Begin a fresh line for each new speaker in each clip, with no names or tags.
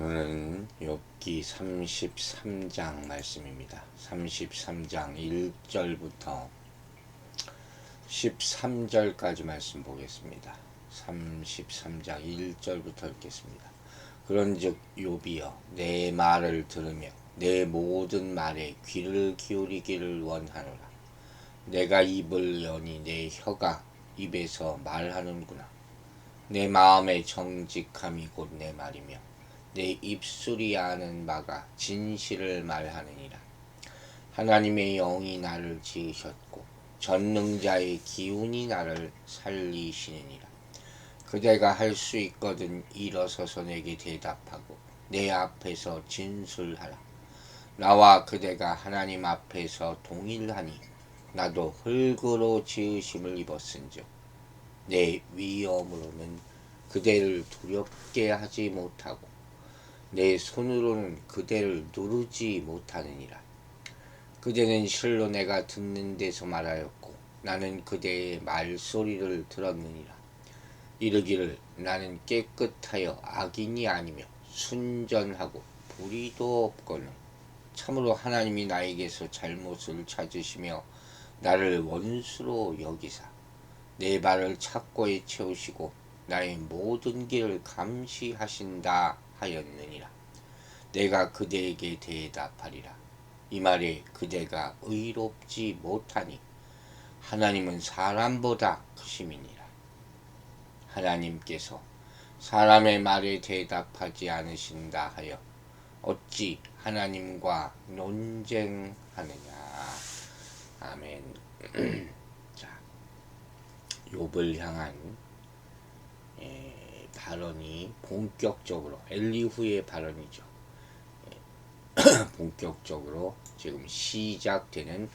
오늘은 욥기 33장 말씀입니다. 33장 1절부터 13절까지 말씀 보겠습니다. 33장 1절부터 읽겠습니다. 그런즉 욥이여 내 말을 들으며 내 모든 말에 귀를 기울이기를 원하노라. 내가 입을 여니 내 혀가 입에서 말하는구나. 내 마음의 정직함이 곧 내 말이며 내 입술이 아는 바가 진실을 말하느니라. 하나님의 영이 나를 지으셨고 전능자의 기운이 나를 살리시느니라. 그대가 할 수 있거든 일어서서 내게 대답하고 내 앞에서 진술하라. 나와 그대가 하나님 앞에서 동일하니 나도 흙으로 지으심을 입었은즉 내 위엄으로는 그대를 두렵게 하지 못하고 내 손으로는 그대를 누르지 못하느니라. 그대는 실로 내가 듣는 데서 말하였고 나는 그대의 말소리를 들었느니라. 이르기를 나는 깨끗하여 악인이 아니며 순전하고 불의도 없거늘 참으로 하나님이 나에게서 잘못을 찾으시며 나를 원수로 여기사 내 발을 착고에 채우시고 나의 모든 길을 감시하신다 하였느니라. 내가 그대에게 대답하리라. 이 말에 그대가 의롭지 못하니 하나님은 사람보다 크심이니라. 하나님께서 사람의 말에 대답하지 않으신다 하여 어찌 하나님과 논쟁하느냐. 아멘. 자, 욥을 향한 발언이 본격적으로 엘리후의 발언이죠. 본격적으로 지금 시작되는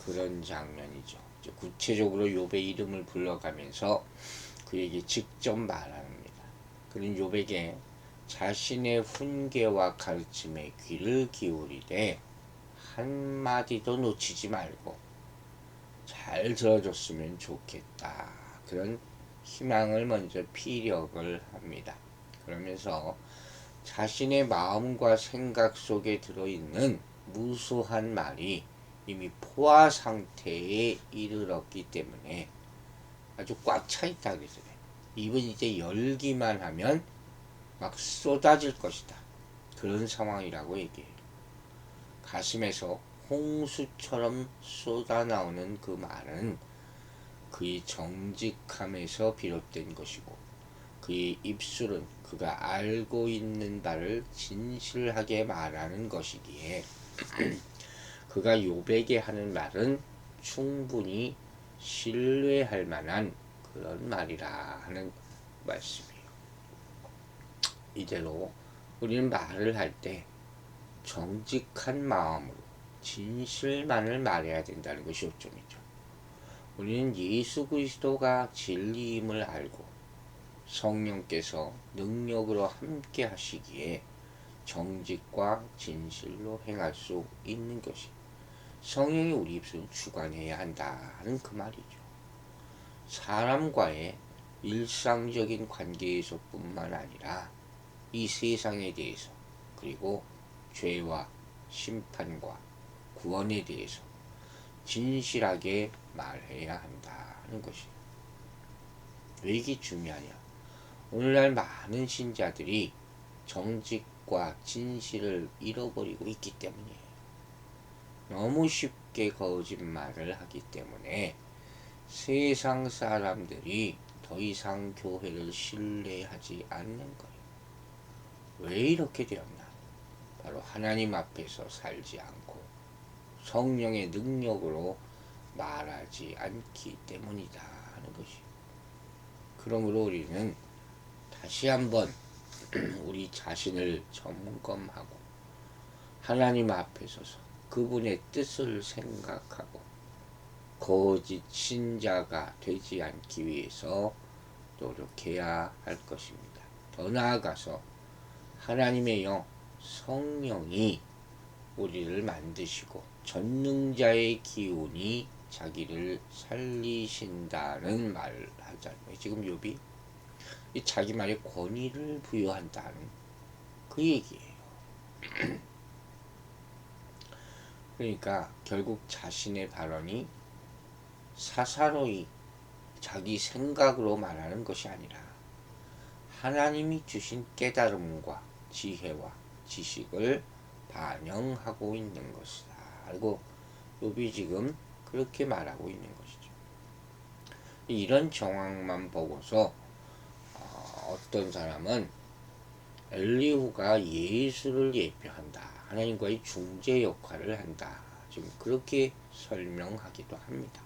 그런 장면이죠. 구체적으로 욥의 이름을 불러가면서 그에게 직접 말합니다. 그는 욥에게 자신의 훈계와 가르침에 귀를 기울이되 한마디도 놓치지 말고 잘 들어줬으면 좋겠다. 그런 희망을 먼저 피력을 합니다. 그러면서 자신의 마음과 생각 속에 들어있는 무수한 말이 이미 포화 상태에 이르렀기 때문에 아주 꽉 차 있다 그랬어요. 입은 이제 열기만 하면 막 쏟아질 것이다. 그런 상황이라고 얘기해요. 가슴에서 홍수처럼 쏟아나오는 그 말은 그의 정직함에서 비롯된 것이고 그의 입술은 그가 알고 있는 바를 진실하게 말하는 것이기에 그가 욥에게 하는 말은 충분히 신뢰할 만한 그런 말이라 하는 말씀이에요. 이대로 우리는 말을 할 때 정직한 마음으로 진실만을 말해야 된다는 것이 요점이죠. 우리는 예수 그리스도가 진리임을 알고 성령께서 능력으로 함께 하시기에 정직과 진실로 행할 수 있는 것이 성령이 우리 입술을 주관해야 한다는 그 말이죠. 사람과의 일상적인 관계에서 뿐만 아니라 이 세상에 대해서 그리고 죄와 심판과 구원에 대해서 진실하게 말해야 한다는 것이. 왜 이게 중요하냐? 오늘날 많은 신자들이 정직과 진실을 잃어버리고 있기 때문이에요. 너무 쉽게 거짓말을 하기 때문에 세상 사람들이 더 이상 교회를 신뢰하지 않는 거예요. 왜 이렇게 되었나? 바로 하나님 앞에서 살지 않고 성령의 능력으로 말하지 않기 때문이다 하는 것이. 그러므로 우리는 다시 한번 우리 자신을 점검하고 하나님 앞에 서서 그분의 뜻을 생각하고 거짓 신자가 되지 않기 위해서 노력해야 할 것입니다. 더 나아가서 하나님의 영, 성령이 우리를 만드시고 전능자의 기운이 자기를 살리신다는 말을 하잖아요. 지금 욥이 이 자기 말에 권위를 부여한다는 그 얘기예요. 그러니까 결국 자신의 발언이 사사로이 자기 생각으로 말하는 것이 아니라 하나님이 주신 깨달음과 지혜와 지식을 반영하고 있는 것이다. 그리고 욥이 지금 그렇게 말하고 있는 것이죠. 이런 정황만 보고서 어떤 사람은 엘리후가 예수를 예표한다. 하나님과의 중재 역할을 한다. 지금 그렇게 설명하기도 합니다.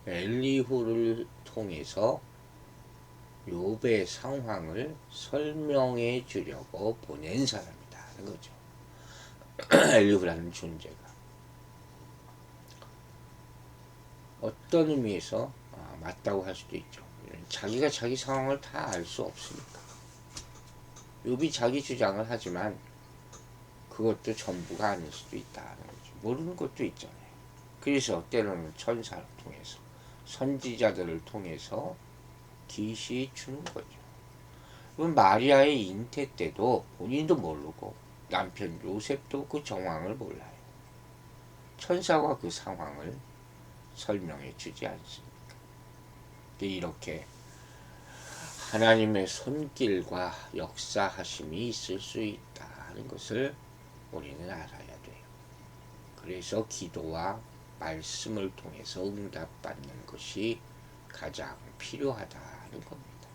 엘리후를 통해서 욥의 상황을 설명해 주려고 보낸 사람이다 하는 거죠. 엘리후라는 존재가 어떤 의미에서 맞다고 할 수도 있죠. 자기가 자기 상황을 다 알 수 없으니까. 욥이 자기 주장을 하지만 그것도 전부가 아닐 수도 있다는 거죠. 모르는 것도 있잖아요. 그래서 때로는 천사를 통해서 선지자들을 통해서 계시 주는 거죠. 마리아의 잉태 때도 본인도 모르고 남편 요셉도 그 정황을 몰라요. 천사가 그 상황을 설명해 주지 않습니까? 이렇게 하나님의 손길과 역사하심이 있을 수 있다는 것을 우리는 알아야 돼요. 그래서 기도와 말씀을 통해서 응답받는 것이 가장 필요하다는 겁니다.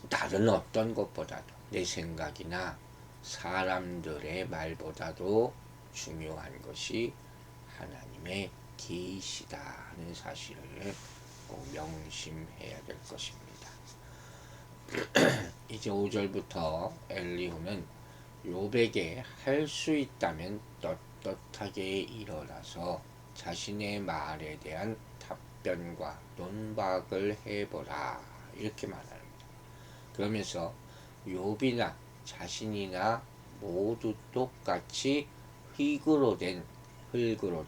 다른 어떤 것보다도 내 생각이나 사람들의 말보다도 중요한 것이 하나님의 계시다 하는 사실을 꼭 명심해야 될 것입니다. 이제 5절부터 엘리후는 욥에게 할 수 있다면 떳떳하게 일어나서 자신의 말에 대한 답변과 논박을 해보라 이렇게 말합니다. 그러면서 욥이나 자신이나 모두 똑같이 흙으로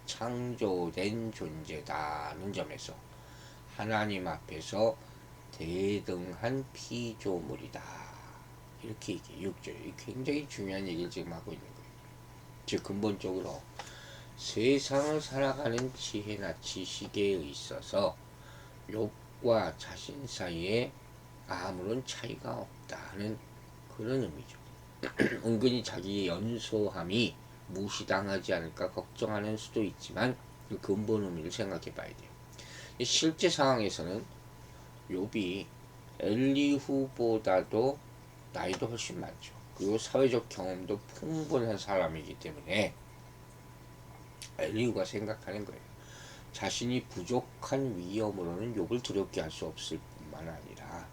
창조된 존재다는 점에서 하나님 앞에서 대등한 피조물이다. 이렇게 얘기해요. 6절. 굉장히 중요한 얘기를 지금 하고 있는 거예요. 즉 근본적으로 세상을 살아가는 지혜나 지식에 있어서 욥과 자신 사이에 아무런 차이가 없다는 그런 의미죠. 은근히 자기의 연소함이 무시당하지 않을까 걱정하는 수도 있지만 그 근본 의미를 생각해 봐야 돼요. 실제 상황에서는 욥이 엘리후보다도 나이도 훨씬 많죠. 그리고 사회적 경험도 풍부한 사람이기 때문에 엘리후가 생각하는 거예요. 자신이 부족한 위험으로는 욥을 두렵게 할 수 없을 뿐만 아니라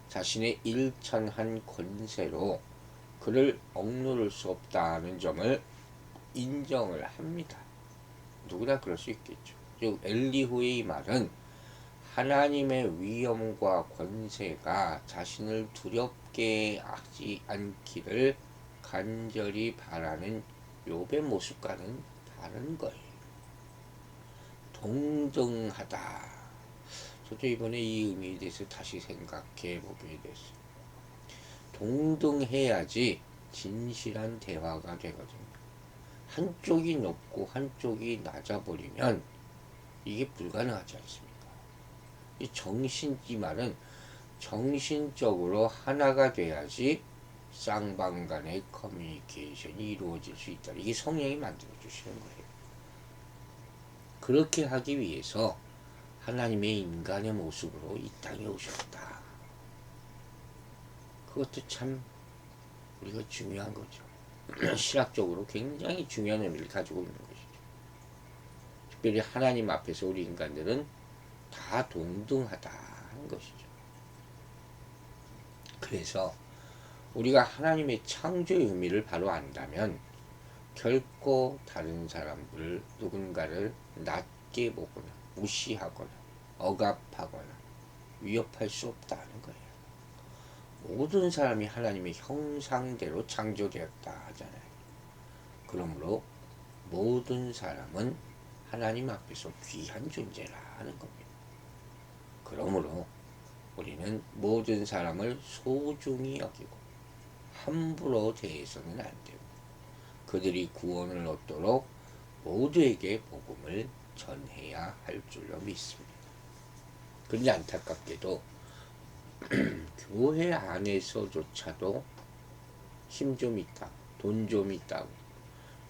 자신의 일천한 권세로 그를 억누를 수 없다는 점을 인정을 합니다. 누구나 그럴 수 있겠죠. 즉 엘리후의 말은 하나님의 위엄과 권세가 자신을 두렵게 하지 않기를 간절히 바라는 욥의 모습과는 다른 거예요. 동등하다. 저도 이번에 이 의미에 대해서 다시 생각해 보게 됐어요. 동등해야지 진실한 대화가 되거든요. 한쪽이 높고 한쪽이 낮아버리면 이게 불가능하지 않습니까? 이 말은 정신적으로 하나가 돼야지 쌍방 간의 커뮤니케이션이 이루어질 수 있다. 이게 성령이 만들어 주시는 거예요. 그렇게 하기 위해서 하나님의 인간의 모습으로 이 땅에 오셨다. 그것도 참 우리가 중요한 거죠. 신학적으로 굉장히 중요한 의미를 가지고 있는 것이죠. 특별히 하나님 앞에서 우리 인간들은 다 동등하다는 것이죠. 그래서 우리가 하나님의 창조의 의미를 바로 안다면 결코 다른 사람들을 누군가를 낮게 보거나 무시하거나 억압하거나 위협할 수 없다는 거예요. 모든 사람이 하나님의 형상대로 창조되었다 하잖아요. 그러므로 모든 사람은 하나님 앞에서 귀한 존재라는 겁니다. 그러므로 우리는 모든 사람을 소중히 여기고 함부로 대해서는 안 되고 그들이 구원을 얻도록 모두에게 복음을 전해야 할 줄로 믿습니다. 그런데 안타깝게도 교회 안에서조차도 힘 좀 있다, 돈 좀 있다고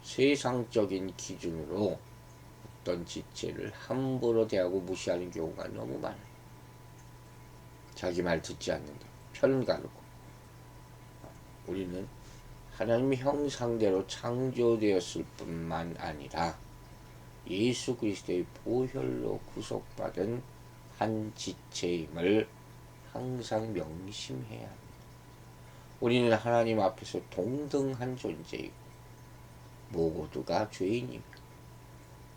세상적인 기준으로 어떤 지체를 함부로 대하고 무시하는 경우가 너무 많아요. 자기 말 듣지 않는다, 편 가르고. 우리는 하나님의 형상대로 창조되었을 뿐만 아니라 예수 그리스도의 보혈로 구속받은 한 지체임을 항상 명심해야 합니다. 우리는 하나님 앞에서 동등한 존재이고 모두가 죄인이며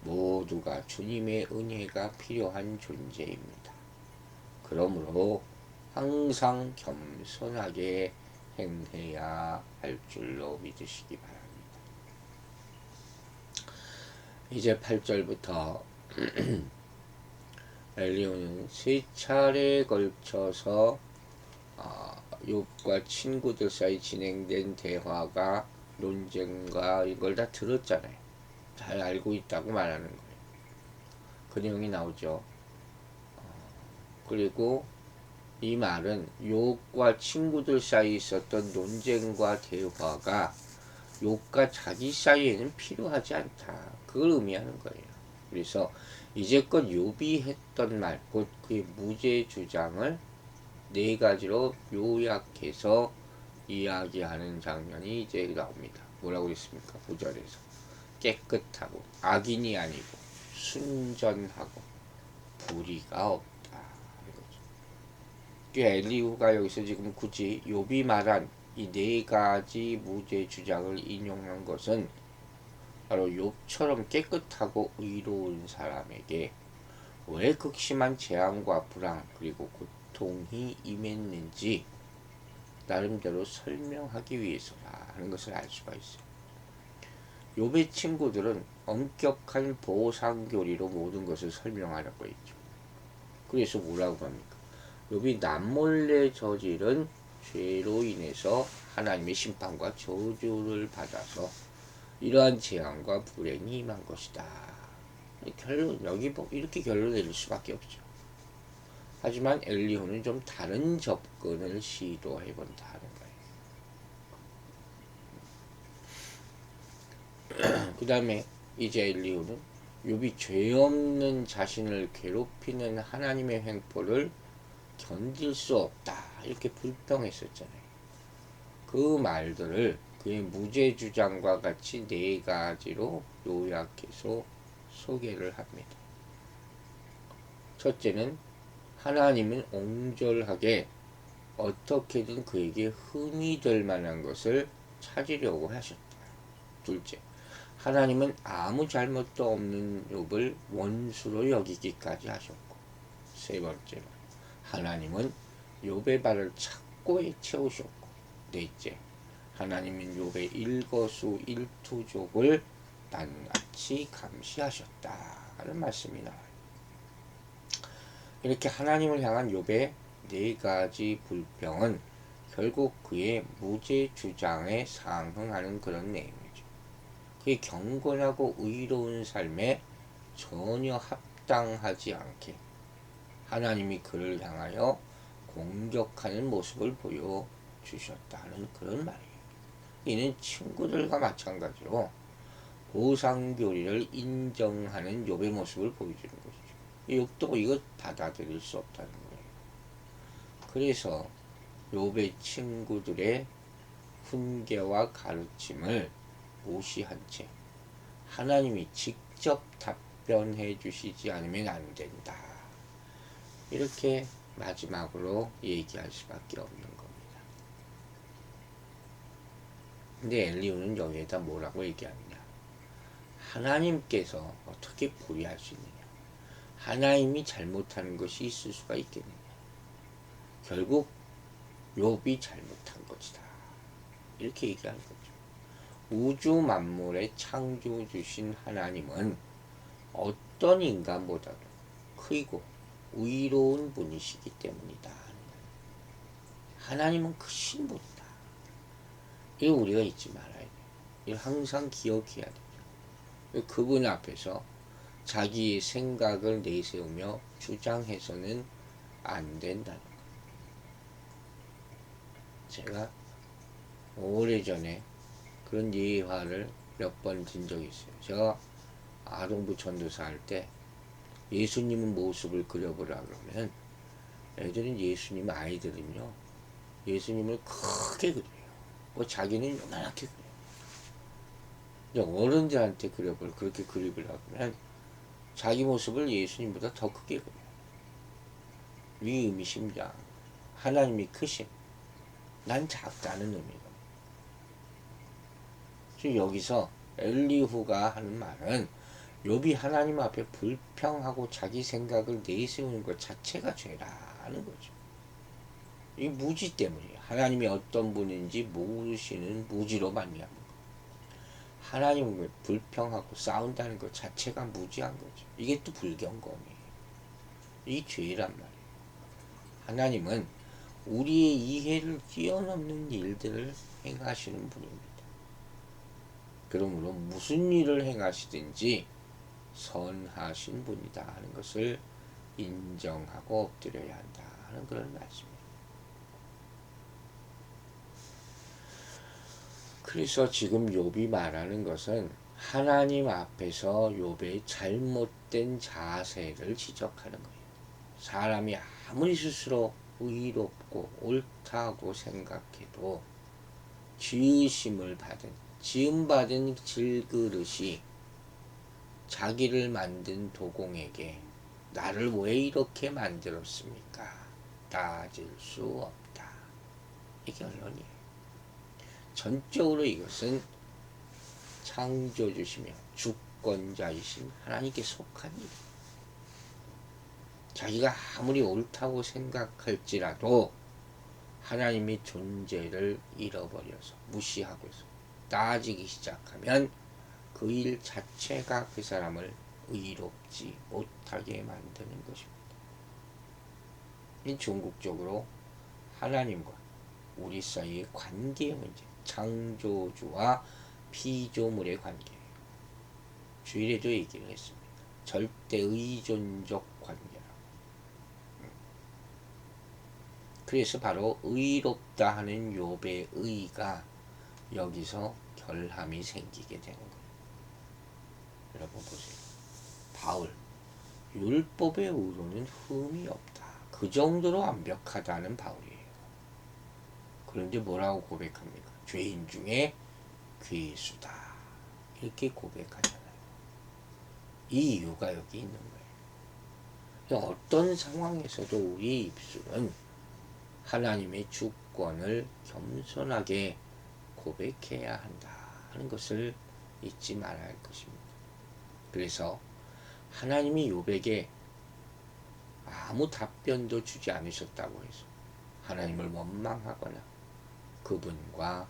모두가 주님의 은혜가 필요한 존재입니다. 그러므로 항상 겸손하게 행해야 할 줄로 믿으시기 바랍니다. 이제 8절부터 엘리후는 세 차례에 걸쳐서 욥과 친구들 사이 진행된 대화가 논쟁과 이걸 다 들었잖아요. 잘 알고 있다고 말하는 거예요. 그 내용이 나오죠. 그리고 이 말은 욥과 친구들 사이에 있었던 논쟁과 대화가 욥과 자기 사이에는 필요하지 않다. 그걸 의미하는 거예요. 그래서 이제껏 욥이 했던 말, 곧 그의 무죄 주장을 네 가지로 요약해서 이야기하는 장면이 이제 나옵니다. 뭐라고 했습니까? 9절에서 깨끗하고 악인이 아니고 순전하고 불의가 없다. 엘리후가 여기서 지금 굳이 욥이 말한 이 네 가지 무죄 주장을 인용한 것은 바로 욥처럼 깨끗하고 의로운 사람에게 왜 극심한 재앙과 불안 그리고 고통이 임했는지 나름대로 설명하기 위해서라 하는 것을 알 수가 있어요. 욥의 친구들은 엄격한 보상교리로 모든 것을 설명하려고 했죠. 그래서 뭐라고 합니까? 욥이 남몰래 저지른 죄로 인해서 하나님의 심판과 저주를 받아서 이러한 재앙과 불행이 임한 것이다. 결론, 여기 이렇게 결론 내릴 수밖에 없죠. 하지만 엘리후는 좀 다른 접근을 시도해 본다 하는 거예요. 그 다음에 이제 엘리후는 욥이 죄 없는 자신을 괴롭히는 하나님의 횡포를 견딜 수 없다 이렇게 불평했었잖아요. 그 말들을 그의 무죄 주장과 같이 네 가지로 요약해서 소개를 합니다. 첫째는 하나님은 옹졸하게 어떻게든 그에게 흠이 될 만한 것을 찾으려고 하셨다. 둘째, 하나님은 아무 잘못도 없는 욥을 원수로 여기기까지 하셨고, 세 번째로 하나님은 욥의 발을 착고에 채우셨고, 넷째, 하나님은 욥의 일거수일투족을 낱낱이 감시하셨다 하는 말씀이 나와요. 이렇게 하나님을 향한 욥의 네 가지 불평은 결국 그의 무죄 주장에 상응하는 그런 내용이죠. 그의 경건하고 의로운 삶에 전혀 합당하지 않게 하나님이 그를 향하여 공격하는 모습을 보여주셨다는 그런 말이에요. 이는 친구들과 마찬가지로 보상교리를 인정하는 욥의 모습을 보여주는 것이죠. 욥도 이것 받아들일 수 없다는 거예요. 그래서 욥의 친구들의 훈계와 가르침을 무시한 채 하나님이 직접 답변해 주시지 않으면 안 된다. 이렇게 마지막으로 얘기할 수밖에 없는 겁니다. 근데 엘리후는 여기에다 뭐라고 얘기하느냐? 하나님께서 어떻게 불의할 수 있느냐? 하나님이 잘못하는 것이 있을 수가 있겠느냐? 결국 욥이 잘못한 것이다. 이렇게 얘기하는 거죠. 우주 만물의 창조 주신 하나님은 어떤 인간보다도 크고 의로운 분이시기 때문이다 하는 하나님은 크신 분이다. 이거 우리가 잊지 말아야 돼. 이걸 항상 기억해야 돼. 그분 앞에서 자기의 생각을 내세우며 주장해서는 안 된다는 거. 제가 오래전에 그런 예화를 몇 번 든 적이 있어요. 제가 아동부 전도사 할 때 예수님은 모습을 그려보라 그러면 애들은 예수님 아이들은요 예수님을 크게 그려요. 뭐 자기는 요만하게 그려요. 어른들한테 그려볼 그렇게 그리려고 하면 자기 모습을 예수님보다 더 크게 그려요. 위의미심장 하나님이 크심 난 작다는 의미거든요. 지금 여기서 엘리후가 하는 말은 욥이 하나님 앞에 불평하고 자기 생각을 내세우는 것 자체가 죄라는 거죠. 이 무지 때문이에요. 하나님이 어떤 분인지 모르시는 무지로 말미암은 거. 하나님을 불평하고 싸운다는 것 자체가 무지한 거죠. 이게 또 불경건이에요. 이 죄란 말이에요. 하나님은 우리의 이해를 뛰어넘는 일들을 행하시는 분입니다. 그러므로 무슨 일을 행하시든지 선하신 분이다 하는 것을 인정하고 엎드려야 한다 하는 그런 말씀입니다. 그래서 지금 욥이 말하는 것은 하나님 앞에서 욥의 잘못된 자세를 지적하는 거예요. 사람이 아무리 스스로 의롭고 옳다고 생각해도 지으심을 받은 지음받은 질그릇이 자기를 만든 도공에게 나를 왜 이렇게 만들었습니까? 따질 수 없다. 이게 결론이에요. 전적으로 이것은 창조주시며 주권자이신 하나님께 속한 일. 자기가 아무리 옳다고 생각할지라도 하나님의 존재를 잃어버려서 무시하고서 따지기 시작하면 그 일 자체가 그 사람을 의롭지 못하게 만드는 것입니다. 이 종국적으로 하나님과 우리 사이의 관계의 문제, 창조주와 피조물의 관계예요. 주일에도 얘기를 했습니다. 절대 의존적 관계라고. 그래서 바로 의롭다 하는 욥의 의가 여기서 결함이 생기게 되는 거예요. 여러분 보세요. 바울 율법의 의로는 흠이 없다. 그 정도로 완벽하다는 바울이에요. 그런데 뭐라고 고백합니까? 죄인 중에 괴수다. 이렇게 고백하잖아요. 이 이유가 여기 있는 거예요. 어떤 상황에서도 우리 입술은 하나님의 주권을 겸손하게 고백해야 한다 하는 것을 잊지 말아야 할 것입니다. 그래서 하나님이 욥에게 아무 답변도 주지 않으셨다고 해서 하나님을 원망하거나 그분과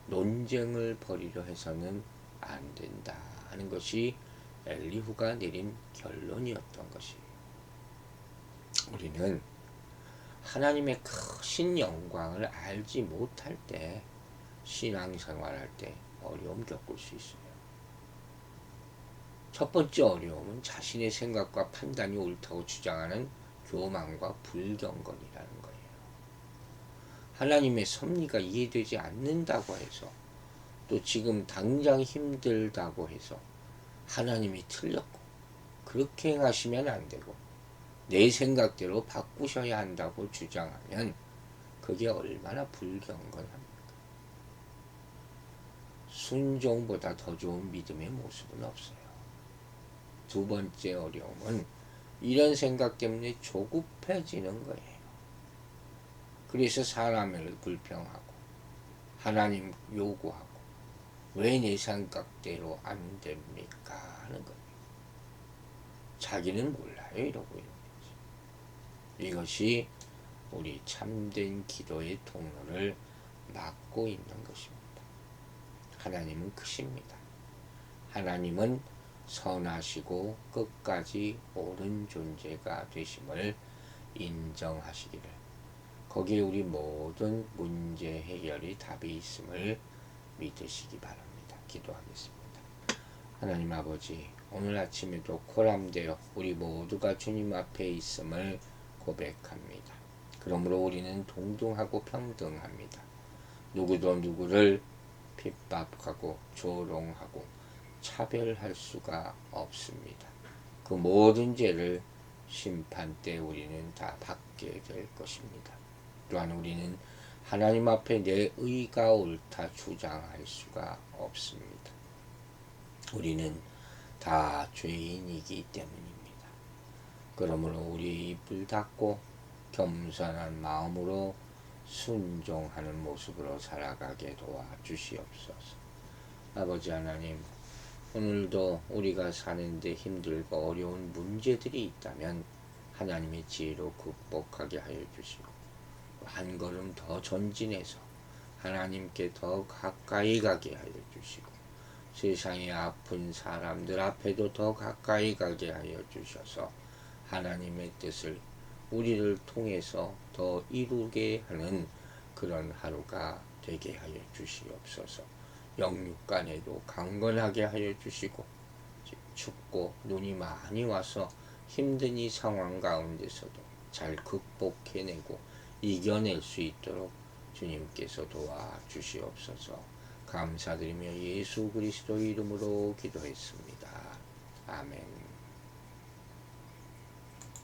논쟁을 벌이려 해서는 안 된다 하는 것이 엘리후가 내린 결론이었던 것이에요. 우리는 하나님의 크신 영광을 알지 못할 때 신앙생활할 때 어려움 겪을 수 있어요. 첫 번째 어려움은 자신의 생각과 판단이 옳다고 주장하는 교만과 불경건이라는 거예요. 하나님의 섭리가 이해되지 않는다고 해서 또 지금 당장 힘들다고 해서 하나님이 틀렸고 그렇게 행하시면 안 되고 내 생각대로 바꾸셔야 한다고 주장하면 그게 얼마나 불경건합니까? 순종보다 더 좋은 믿음의 모습은 없어요. 두 번째 어려움은 이런 생각 때문에 조급해지는 거예요. 그래서 사람을 불평하고 하나님 요구하고 왜 내 생각대로 안 됩니까? 하는 거예요. 자기는 몰라요 이러고 있는 거지. 이것이 우리 참된 기도의 통로를 막고 있는 것입니다. 하나님은 크십니다. 하나님은 선하시고 끝까지 옳은 존재가 되심을 인정하시기를 거기에 우리 모든 문제 해결이 답이 있음을 믿으시기 바랍니다. 기도하겠습니다. 하나님 아버지, 오늘 아침에도 코람되어 우리 모두가 주님 앞에 있음을 고백합니다. 그러므로 우리는 동등하고 평등합니다. 누구도 누구를 핍박하고 조롱하고 차별할 수가 없습니다. 그 모든 죄를 심판 때 우리는 다 받게 될 것입니다. 또한 우리는 하나님 앞에 내 의가 옳다 주장할 수가 없습니다. 우리는 다 죄인이기 때문입니다. 그러므로 우리의 입을 닫고 겸손한 마음으로 순종하는 모습으로 살아가게 도와주시옵소서. 아버지 하나님, 오늘도 우리가 사는데 힘들고 어려운 문제들이 있다면 하나님의 지혜로 극복하게 하여 주시고 한 걸음 더 전진해서 하나님께 더 가까이 가게 하여 주시고 세상의 아픈 사람들 앞에도 더 가까이 가게 하여 주셔서 하나님의 뜻을 우리를 통해서 더 이루게 하는 그런 하루가 되게 하여 주시옵소서. 영육간에도 강건하게 하여 주시고 춥고 눈이 많이 와서 힘든 이 상황 가운데서도 잘 극복해내고 이겨낼 수 있도록 주님께서 도와주시옵소서. 감사드리며 예수 그리스도 이름으로 기도했습니다. 아멘.